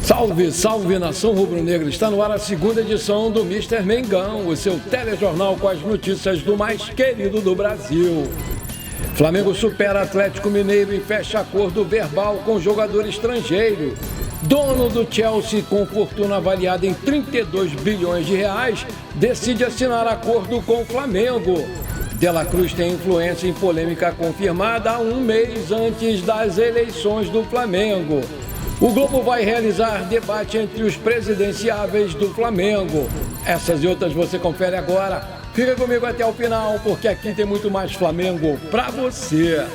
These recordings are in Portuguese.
Salve, salve nação rubro-negra! Está no ar a segunda edição do Mister Mengão, o seu telejornal com as notícias do mais querido do Brasil. Flamengo supera Atlético Mineiro e fecha acordo verbal com jogador estrangeiro. Dono do Chelsea, com fortuna avaliada em 32 bilhões de reais, decide assinar acordo com o Flamengo. De La Cruz tem influência em polêmica confirmada há um mês antes das eleições do Flamengo. O Globo vai realizar debate entre os presidenciáveis do Flamengo. Essas e outras você confere agora. Fica comigo até o final, porque aqui tem muito mais Flamengo pra você.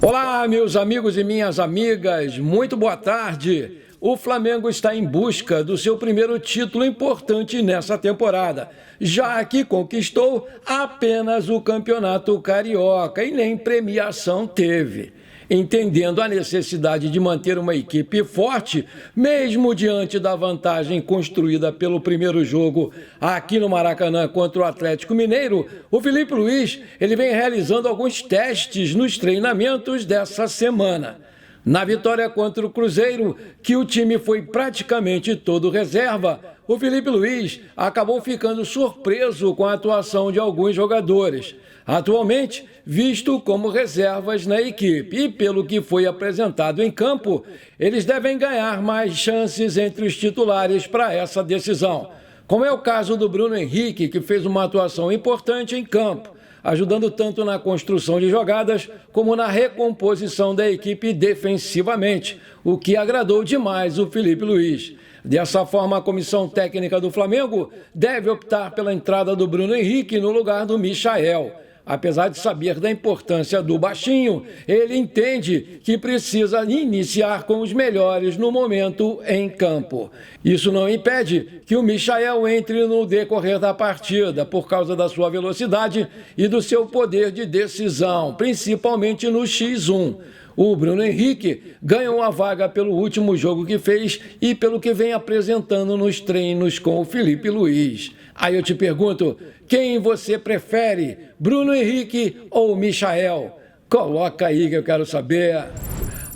Olá, meus amigos e minhas amigas, muito boa tarde. O Flamengo está em busca do seu primeiro título importante nessa temporada, já que conquistou apenas o Campeonato Carioca e nem premiação teve. Entendendo a necessidade de manter uma equipe forte, mesmo diante da vantagem construída pelo primeiro jogo aqui no Maracanã contra o Atlético Mineiro, o Felipe Luiz ele vem realizando alguns testes nos treinamentos dessa semana. Na vitória contra o Cruzeiro, que o time foi praticamente todo reserva, o Felipe Luiz acabou ficando surpreso com a atuação de alguns jogadores, atualmente visto como reservas na equipe. E pelo que foi apresentado em campo, eles devem ganhar mais chances entre os titulares para essa decisão. Como é o caso do Bruno Henrique, que fez uma atuação importante em campo, ajudando tanto na construção de jogadas como na recomposição da equipe defensivamente, o que agradou demais o Felipe Luiz. Dessa forma, a comissão técnica do Flamengo deve optar pela entrada do Bruno Henrique no lugar do Michael. Apesar de saber da importância do baixinho, ele entende que precisa iniciar com os melhores no momento em campo. Isso não impede que o Michael entre no decorrer da partida, por causa da sua velocidade e do seu poder de decisão, principalmente no X1. O Bruno Henrique ganhou a vaga pelo último jogo que fez e pelo que vem apresentando nos treinos com o Felipe Luiz. Aí eu te pergunto, quem você prefere, Bruno Henrique ou Michael? Coloca aí que eu quero saber.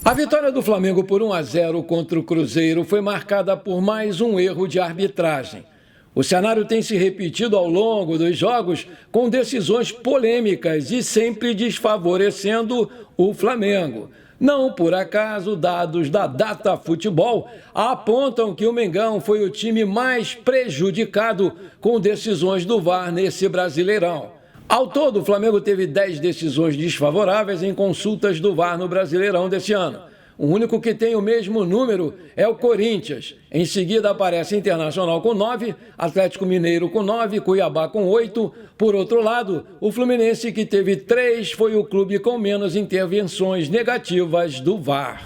A vitória do Flamengo por 1-0 contra o Cruzeiro foi marcada por mais um erro de arbitragem. O cenário tem se repetido ao longo dos jogos com decisões polêmicas e sempre desfavorecendo o Flamengo. Não por acaso, dados da Data Futebol apontam que o Mengão foi o time mais prejudicado com decisões do VAR nesse Brasileirão. Ao todo, o Flamengo teve 10 decisões desfavoráveis em consultas do VAR no Brasileirão desse ano. O único que tem o mesmo número é o Corinthians. Em seguida aparece Internacional com 9, Atlético Mineiro com 9, Cuiabá com 8. Por outro lado, o Fluminense, que teve 3, foi o clube com menos intervenções negativas do VAR.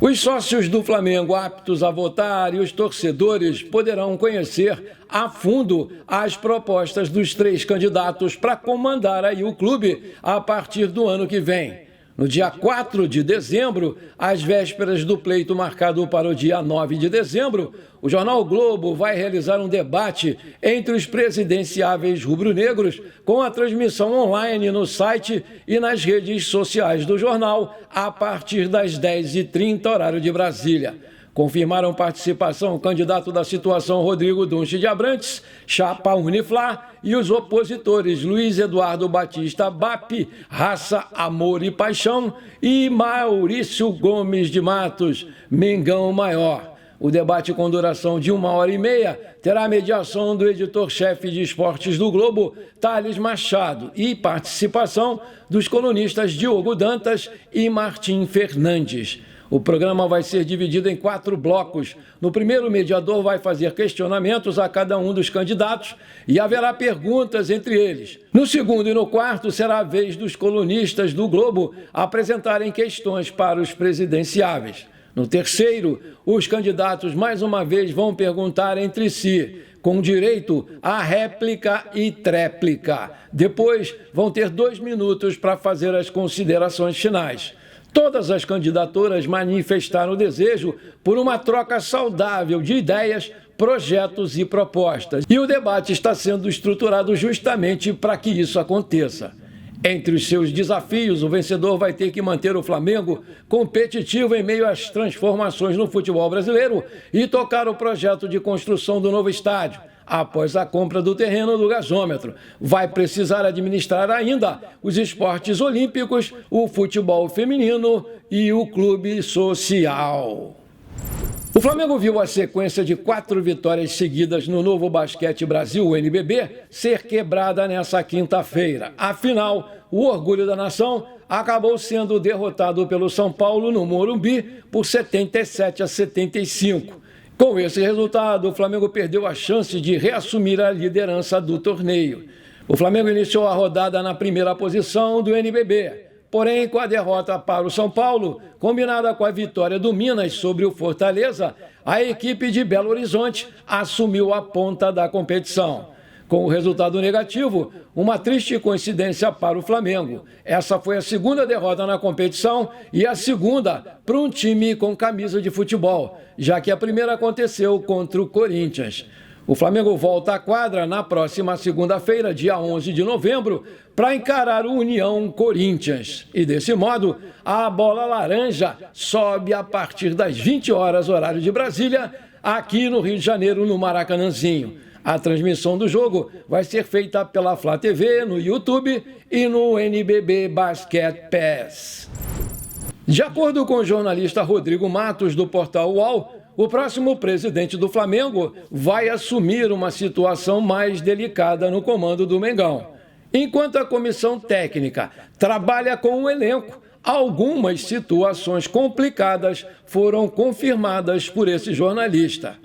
Os sócios do Flamengo aptos a votar e os torcedores poderão conhecer a fundo as propostas dos 3 candidatos para comandar aí o clube a partir do ano que vem. No dia 4 de dezembro, às vésperas do pleito marcado para o dia 9 de dezembro, o jornal Globo vai realizar um debate entre os presidenciáveis rubro-negros com a transmissão online no site e nas redes sociais do jornal a partir das 10h30, horário de Brasília. Confirmaram participação o candidato da situação Rodrigo Dunche de Abrantes, chapa Uniflá, e os opositores Luiz Eduardo Batista BAP, Raça, Amor e Paixão, e Maurício Gomes de Matos, Mengão Maior. O debate, com duração de 1h30, terá a mediação do editor-chefe de esportes do Globo, Thales Machado, e participação dos colunistas Diogo Dantas e Martim Fernandes. O programa vai ser dividido em 4 blocos. No primeiro, o mediador vai fazer questionamentos a cada um dos candidatos e haverá perguntas entre eles. No segundo e no quarto, será a vez dos colunistas do Globo apresentarem questões para os presidenciáveis. No terceiro, os candidatos mais uma vez vão perguntar entre si, com direito à réplica e tréplica. Depois, vão ter 2 minutos para fazer as considerações finais. Todas as candidaturas manifestaram o desejo por uma troca saudável de ideias, projetos e propostas. E o debate está sendo estruturado justamente para que isso aconteça. Entre os seus desafios, o vencedor vai ter que manter o Flamengo competitivo em meio às transformações no futebol brasileiro e tocar o projeto de construção do novo estádio, após a compra do terreno do gasômetro. Vai precisar administrar ainda os esportes olímpicos, o futebol feminino e o clube social. O Flamengo viu a sequência de 4 vitórias seguidas no Novo Basquete Brasil, o NBB, ser quebrada nessa quinta-feira. Afinal, o orgulho da nação acabou sendo derrotado pelo São Paulo no Morumbi por 77-75. Com esse resultado, o Flamengo perdeu a chance de reassumir a liderança do torneio. O Flamengo iniciou a rodada na primeira posição do NBB. Porém, com a derrota para o São Paulo, combinada com a vitória do Minas sobre o Fortaleza, a equipe de Belo Horizonte assumiu a ponta da competição. Com o resultado negativo, uma triste coincidência para o Flamengo. Essa foi a segunda derrota na competição e a segunda para um time com camisa de futebol, já que a primeira aconteceu contra o Corinthians. O Flamengo volta à quadra na próxima segunda-feira, dia 11 de novembro, para encarar o União Corinthians. E desse modo, a bola laranja sobe a partir das 20 horas, horário de Brasília, aqui no Rio de Janeiro, no Maracanãzinho. A transmissão do jogo vai ser feita pela Flá TV, no YouTube e no NBB Basket Pass. De acordo com o jornalista Rodrigo Matos, do portal UOL, o próximo presidente do Flamengo vai assumir uma situação mais delicada no comando do Mengão. Enquanto a comissão técnica trabalha com o elenco, algumas situações complicadas foram confirmadas por esse jornalista.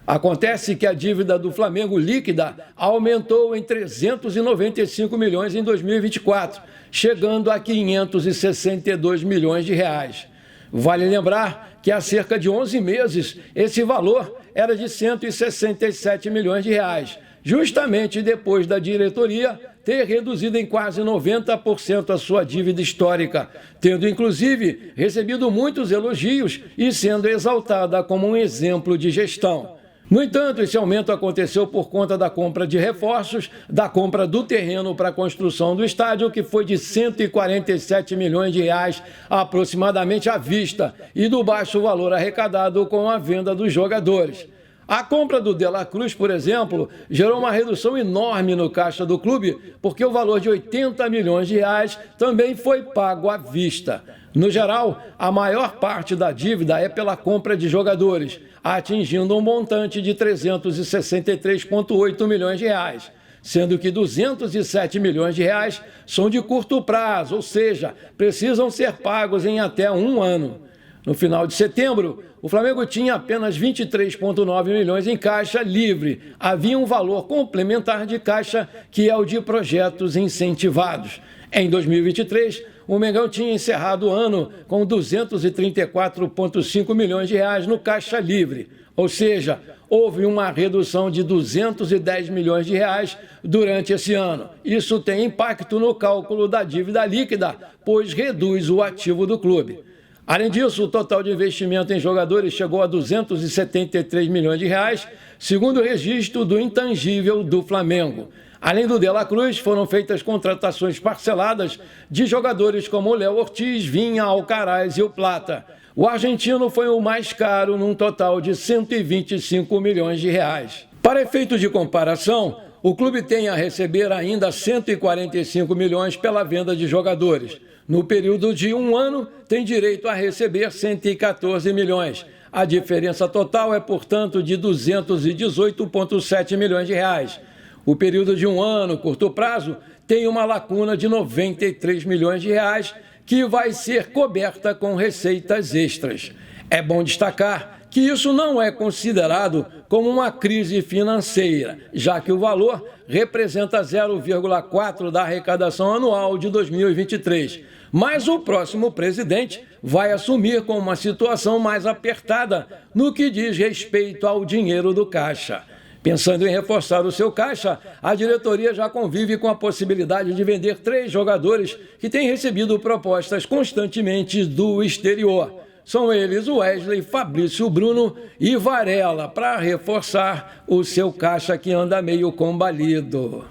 Acontece que a dívida do Flamengo líquida aumentou em 395 milhões em 2024, chegando a 562 milhões de reais. Vale lembrar que há cerca de 11 meses esse valor era de 167 milhões de reais, justamente depois da diretoria ter reduzido em quase 90% a sua dívida histórica, tendo inclusive recebido muitos elogios e sendo exaltada como um exemplo de gestão. No entanto, esse aumento aconteceu por conta da compra de reforços, da compra do terreno para a construção do estádio, que foi de 147 milhões de reais aproximadamente à vista, e do baixo valor arrecadado com a venda dos jogadores. A compra do De La Cruz, por exemplo, gerou uma redução enorme no caixa do clube, porque o valor de 80 milhões de reais também foi pago à vista. No geral, a maior parte da dívida é pela compra de jogadores, atingindo um montante de 363,8 milhões de reais, sendo que 207 milhões de reais são de curto prazo, ou seja, precisam ser pagos em até 1 ano. No final de setembro, o Flamengo tinha apenas 23,9 milhões em caixa livre. Havia um valor complementar de caixa, que é o de projetos incentivados. Em 2023, o Mengão tinha encerrado o ano com 234,5 milhões de reais no caixa livre. Ou seja, houve uma redução de 210 milhões de reais durante esse ano. Isso tem impacto no cálculo da dívida líquida, pois reduz o ativo do clube. Além disso, o total de investimento em jogadores chegou a 273 milhões de reais, segundo o registro do intangível do Flamengo. Além do De La Cruz, foram feitas contratações parceladas de jogadores como o Léo Ortiz, Vinha, Alcaraz e o Plata. O argentino foi o mais caro, num total de 125 milhões de reais. Para efeito de comparação, o clube tem a receber ainda 145 milhões pela venda de jogadores. No período de 1 ano, tem direito a receber 114 milhões. A diferença total é, portanto, de 218,7 milhões de reais. O período de 1 ano, curto prazo, tem uma lacuna de 93 milhões de reais, que vai ser coberta com receitas extras. É bom destacar que isso não é considerado como uma crise financeira, já que o valor representa 0,4% da arrecadação anual de 2023. Mas o próximo presidente vai assumir com uma situação mais apertada no que diz respeito ao dinheiro do caixa. Pensando em reforçar o seu caixa, a diretoria já convive com a possibilidade de vender 3 jogadores que têm recebido propostas constantemente do exterior. São eles Wesley, Fabrício Bruno e Varela, para reforçar o seu caixa que anda meio combalido.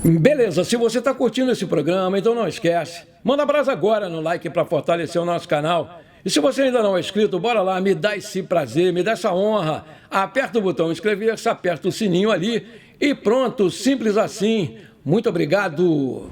Beleza, se você está curtindo esse programa, então não esquece, manda brasa agora no like para fortalecer o nosso canal. E se você ainda não é inscrito, bora lá, me dá esse prazer, me dá essa honra. Aperta o botão inscrever-se, aperta o sininho ali e pronto, simples assim. Muito obrigado.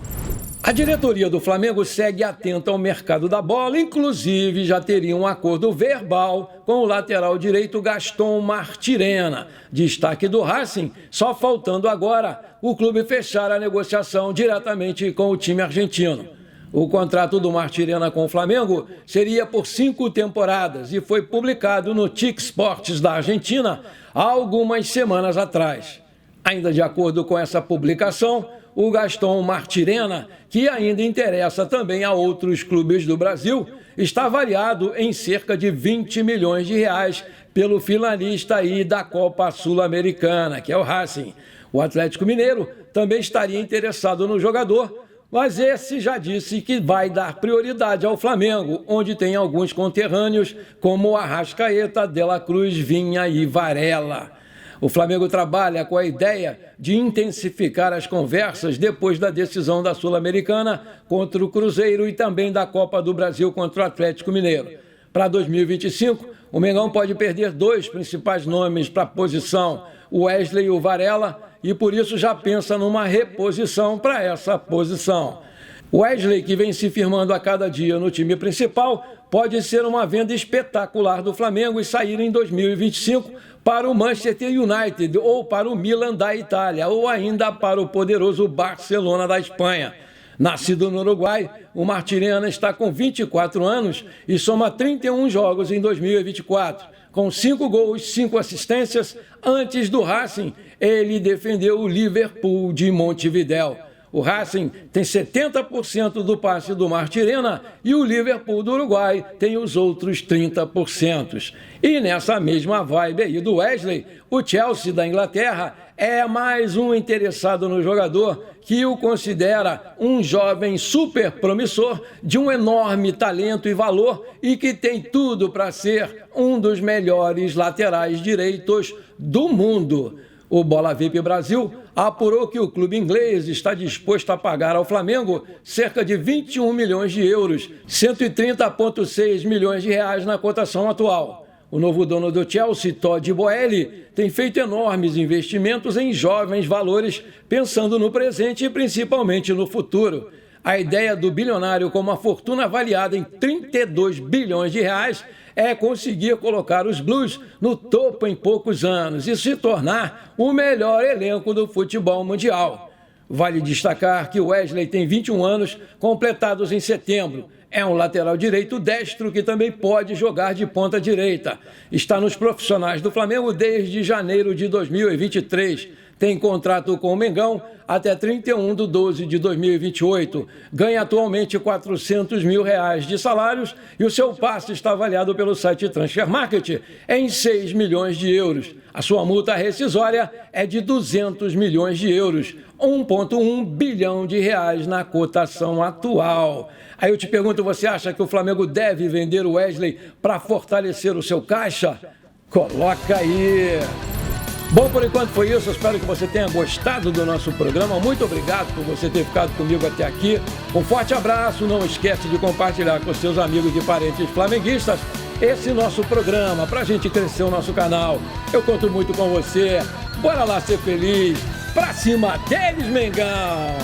A diretoria do Flamengo segue atenta ao mercado da bola, inclusive já teria um acordo verbal com o lateral direito Gaston Martirena. Destaque do Racing, só faltando agora o clube fechar a negociação diretamente com o time argentino. O contrato do Martirena com o Flamengo seria por 5 temporadas e foi publicado no TIC Sports da Argentina há algumas semanas atrás. Ainda de acordo com essa publicação, o Gaston Martirena, que ainda interessa também a outros clubes do Brasil, está avaliado em cerca de 20 milhões de reais pelo finalista aí da Copa Sul-Americana, que é o Racing. O Atlético Mineiro também estaria interessado no jogador, mas esse já disse que vai dar prioridade ao Flamengo, onde tem alguns conterrâneos como Arrascaeta, De La Cruz, Vinha e Varela. O Flamengo trabalha com a ideia de intensificar as conversas depois da decisão da Sul-Americana contra o Cruzeiro e também da Copa do Brasil contra o Atlético Mineiro. Para 2025, o Mengão pode perder 2 principais nomes para a posição, o Wesley e o Varela, e por isso já pensa numa reposição para essa posição. O Wesley, que vem se firmando a cada dia no time principal, pode ser uma venda espetacular do Flamengo e sair em 2025 para o Manchester United ou para o Milan da Itália ou ainda para o poderoso Barcelona da Espanha. Nascido no Uruguai, o Martirena está com 24 anos e soma 31 jogos em 2024. Com 5 gols, 5 assistências, antes do Racing, ele defendeu o Liverpool de Montevidéu. O Racing tem 70% do passe do Martirena e o Liverpool do Uruguai tem os outros 30%. E nessa mesma vibe aí do Wesley, o Chelsea da Inglaterra é mais um interessado no jogador que o considera um jovem super promissor, de um enorme talento e valor e que tem tudo para ser um dos melhores laterais direitos do mundo. O Bola VIP Brasil apurou que o clube inglês está disposto a pagar ao Flamengo cerca de 21 milhões de euros, 130,6 milhões de reais na cotação atual. O novo dono do Chelsea, Todd Boehly, tem feito enormes investimentos em jovens valores, pensando no presente e principalmente no futuro. A ideia do bilionário com uma fortuna avaliada em 32 bilhões de reais é conseguir colocar os Blues no topo em poucos anos e se tornar o melhor elenco do futebol mundial. Vale destacar que o Wesley tem 21 anos, completados em setembro. É um lateral direito destro que também pode jogar de ponta direita. Está nos profissionais do Flamengo desde janeiro de 2023. Tem contrato com o Mengão até 31/12/2028. Ganha atualmente R$400 mil de salários e o seu passe está avaliado pelo site Transfer Market em 6 milhões de euros. A sua multa rescisória é de 200 milhões de euros, 1,1 bilhão de reais na cotação atual. Aí eu te pergunto, você acha que o Flamengo deve vender o Wesley para fortalecer o seu caixa? Coloca aí! Bom, por enquanto foi isso. Eu espero que você tenha gostado do nosso programa. Muito obrigado por você ter ficado comigo até aqui. Um forte abraço. Não esquece de compartilhar com seus amigos e parentes flamenguistas esse nosso programa, para a gente crescer o nosso canal. Eu conto muito com você. Bora lá ser feliz. Pra cima deles, Mengão!